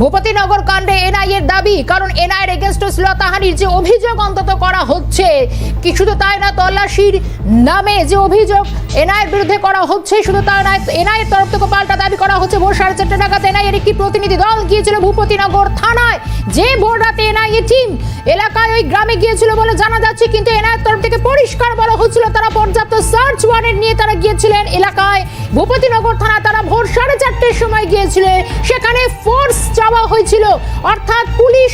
ভূপতিনগর কাণ্ডে এনআইএর দাবি, কারণ এনআইএর এগেইনস্টে শ্লীলতাহানির যে অভিযোগ অন্তত করা হচ্ছে, কি শুধু তাই না, তল্লাশির নামে যে অভিযোগ এনআইএর বিরুদ্ধে করা হচ্ছে, শুধু তাই নয়, এনআইএর তরফ থেকে পাল্টা দাবি করা হচ্ছে ভোর 4:30 নাগাদ এনআইএর একটি প্রতিনিধি দল গিয়েছিল ভূপতিনগর থানায়। যে ভোর রাতে এনআইএ টিম এলাকায় ওই গ্রামে গিয়েছিল বলে জানা যাচ্ছে, কিন্তু এনআইএর তরফ থেকে পরিষ্কার বলা হচ্ছিল তারা পর্যাপ্ত সার্চ ওয়ারেন্ট নিয়ে তারা গিয়েছিলেন এলাকায়। ভূপতিনগর থানা তারা ভোর 4:30টার সময় গিয়েছিলেন, সেখানে ফোর্স চাওয়া হয়েছিল, অর্থাৎ পুলিশ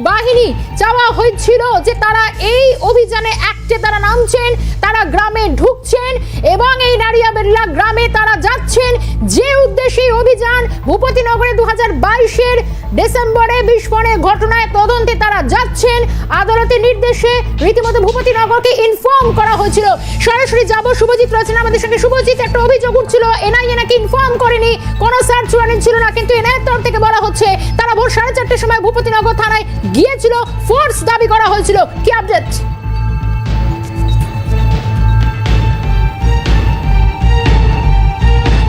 বাহিনী চাওয়া হয়েছিল যে তারা এই অভিযানে অ্যাক্টে তারা নামছেন, তারা গ্রামে ঢুকছেন এবং এই নারিয়াবেল্লা গ্রামে তারা যাচ্ছেন। যে উদ্দেশ্যে অভিযান, ভূপতিনগরে 2022-এর ডিসেম্বরে বিস্ফোরণের ঘটনায় তদন্তে তারা যাচ্ছেন। আদালতের নির্দেশে রীতিমতো ভূপতিনগরকে ইনফর্ম করা হয়েছিল। সরাসরি যাব, শুভজিৎ রয়েছেন আমাদের সঙ্গে। শুভজিৎ, একটা অভিযোগ উঠছিল এনআইএ নাকি ইনফর্ম করেনি, কোনো সার্চ ওয়ারেন্ট ছিল না, কিন্তু এনআইএর তরফ থেকে বলা হচ্ছে তারা ভোর 4:30টার সময় ভূপতিনগর থানায় গিয়েছিল, ফোর্স দাবি করা হয়েছিল। কি আপডেট?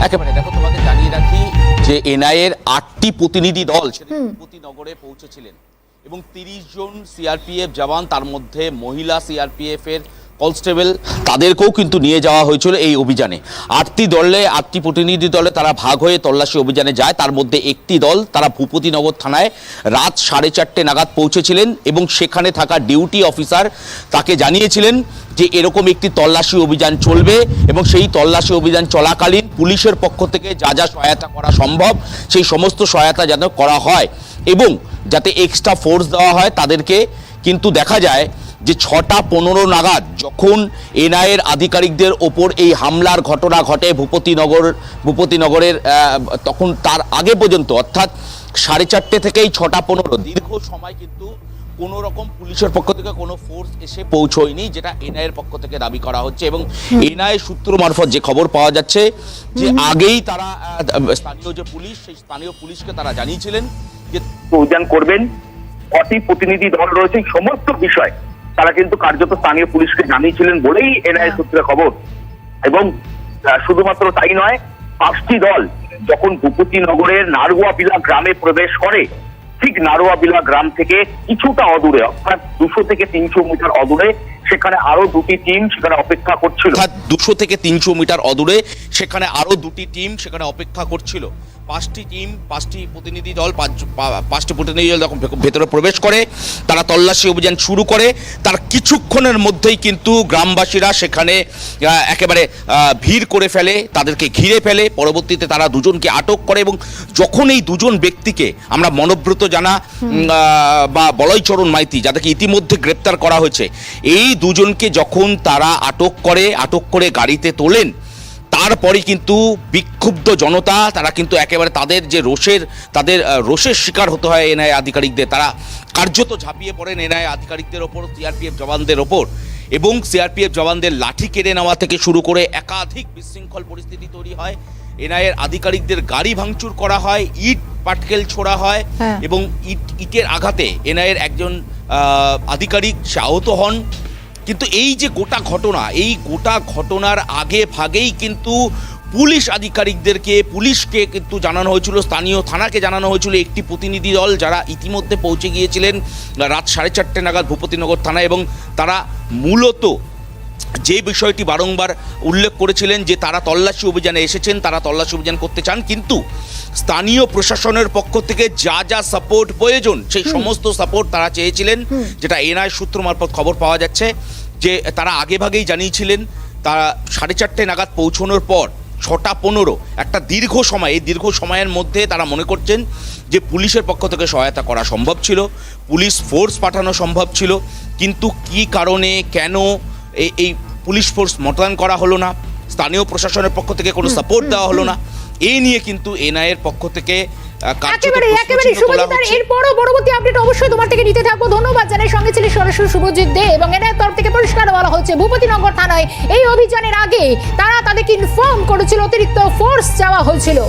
একেবারে দেখো, তোমাকে জানিয়ে রাখি যে এনআইএর 8টি প্রতিনিধি দল ভূপতিনগরে পৌঁছেছিলেন এবং 30 জন সিআরপিএফ জওয়ান, তার মধ্যে মহিলা সিআরপিএফ এর কনস্টেবল, তাদেরকেও কিন্তু নিয়ে যাওয়া হয়েছিল এই অভিযানে। 8টি প্রতিনিধি দলে তারা ভাগ হয়ে তল্লাশি অভিযানে যায়। তার মধ্যে একটি দল তারা ভূপতিনগর থানায় রাত 4:30 নাগাদ পৌঁছেছিলেন এবং সেখানে থাকা ডিউটি অফিসার তাকে জানিয়েছিলেন যে এরকম একটি তল্লাশি অভিযান চলবে এবং সেই তল্লাশি অভিযান চলাকালীন পুলিশের পক্ষ থেকে যা যা সহায়তা করা সম্ভব সেই সমস্ত সহায়তা যেন করা হয় এবং যাতে এক্সট্রা ফোর্স দেওয়া হয় তাদেরকে। কিন্তু দেখা যায় যে 6:15 নাগাদ যখন এনআইএর আধিকারিকদের ওপর এই হামলার ঘটনা ঘটে ভূপতিনগরের, তখন তার আগে পর্যন্ত অর্থাৎ 4:30 থেকেই 6:15 দীর্ঘ সময় কিন্তু কোনো রকম পুলিশের পক্ষ থেকে কোনো ফোর্স এসে পৌঁছয়নি, যেটা এনআইএর পক্ষ থেকে দাবি করা হচ্ছে। এবং এনআই সূত্র মারফত যে খবর পাওয়া যাচ্ছে যে আগেই তারা স্থানীয় যে পুলিশ, সেই স্থানীয় পুলিশকে তারা জানিয়েছিলেন যে অভিযান করবেন। 6টি প্রতিনিধি দল রয়েছে, সমস্ত বিষয় তারা কিন্তু কার্যত স্থানীয় পুলিশকে জানিয়েছিলেন বলেই এনআই সূত্রে খবর। এবং শুধুমাত্র তাই নয়, 5টি দল যখন ভূপতিনগরের নারুয়াবিলা গ্রামে প্রবেশ করে, ঠিক নারুয়াবিলা গ্রাম থেকে কিছুটা অদূরে, অর্থাৎ 200 থেকে 300 মিটার অদূরে, সেখানে আরো 2টি টিম সেখানে অপেক্ষা করছিল। 200 থেকে 300 মিটার অদূরে সেখানে আরো 2টি টিম সেখানে অপেক্ষা করছিল। 5টি টিম, 5টি প্রতিনিধি দল, 5টি প্রতিনিধি দল যখন ভেতরে প্রবেশ করে, তারা তল্লাশি অভিযান শুরু করে। তার কিছুক্ষণের মধ্যেই কিন্তু গ্রামবাসীরা সেখানে একেবারে ভিড় করে ফেলে, তাদেরকে ঘিরে ফেলে। পরবর্তীতে তারা দুজনকে আটক করে এবং যখন এই দুজন ব্যক্তিকে আমরা মনোব্রত জানা বা বলয়চরণ মাইতি, যাদেরকে ইতিমধ্যে গ্রেপ্তার করা হয়েছে, এই দুজনকে যখন তারা আটক করে গাড়িতে তোলেন, তারপরে কিন্তু বিক্ষুব্ধ জনতা তারা কিন্তু একেবারে তাদের রোষের শিকার হতে হয় এনআই আধিকারিকদের। তারা কার্যত ঝাঁপিয়ে পড়েন এনআই আধিকারিকদের ওপর, সিআরপিএফ জওয়ানদের ওপর, এবং সিআরপিএফ জওয়ানদের লাঠি কেড়ে নেওয়া থেকে শুরু করে একাধিক বিশৃঙ্খল পরিস্থিতি তৈরি হয়। এনআইয়ের আধিকারিকদের গাড়ি ভাঙচুর করা হয়, ইট পাটকেল ছোড়া হয় এবং ইটের আঘাতে এনআইয়ের একজন আধিকারিক সে আহত হন। কিন্তু এই যে গোটা ঘটনার আগে ভাগেই কিন্তু পুলিশকে কিন্তু জানানো হয়েছিল, স্থানীয় থানাকে জানানো হয়েছিল একটি প্রতিনিধি দল যারা ইতিমধ্যে পৌঁছে গিয়েছিলেন রাত 4:30 নাগাদ ভূপতিনগর থানায়। এবং তারা মূলত যে বিষয়টি বারংবার উল্লেখ করেছিলেন যে তারা তল্লাশি অভিযানে এসেছেন, তারা তল্লাশি অভিযান করতে চান, কিন্তু স্থানীয় প্রশাসনের পক্ষ থেকে যা যা সাপোর্ট প্রয়োজন সেই সমস্ত সাপোর্ট তারা চেয়েছিলেন, যেটা এনআই সূত্র মারফত খবর পাওয়া যাচ্ছে যে তারা আগেভাগেই জানিয়েছিলেন। তারা 4:30 নাগাদ পৌঁছানোর পর 6:15 একটা দীর্ঘ সময়, এই দীর্ঘ সময়ের মধ্যে তারা মনে করছেন যে পুলিশের পক্ষ থেকে সহায়তা করা সম্ভব ছিল, পুলিশ ফোর্স পাঠানো সম্ভব ছিল, কিন্তু কি কারণে কেন এই পুলিশ ফোর্স মোতায়েন করা হলো না, স্থানীয় প্রশাসনের পক্ষ থেকে কোনো সাপোর্ট দেওয়া হলো না, এই নিয়ে কিন্তু এনআইএর পক্ষ থেকে একেবারে শুভজিৎ, এরপরও পরবর্তী আপডেট অবশ্যই তোমার থেকে নিতে থাকবো। ধন্যবাদ জানাই, সঙ্গে ছিলেন সরাসরি শুভজিৎ দে। এবং এনআইএর তরফ থেকে পরিষ্কার বলা হচ্ছে ভূপতিনগর থানায় এই অভিযানের আগে তারা তাদেরকে ইনফর্ম করেছিল, অতিরিক্ত ফোর্স চাওয়া হয়েছিল।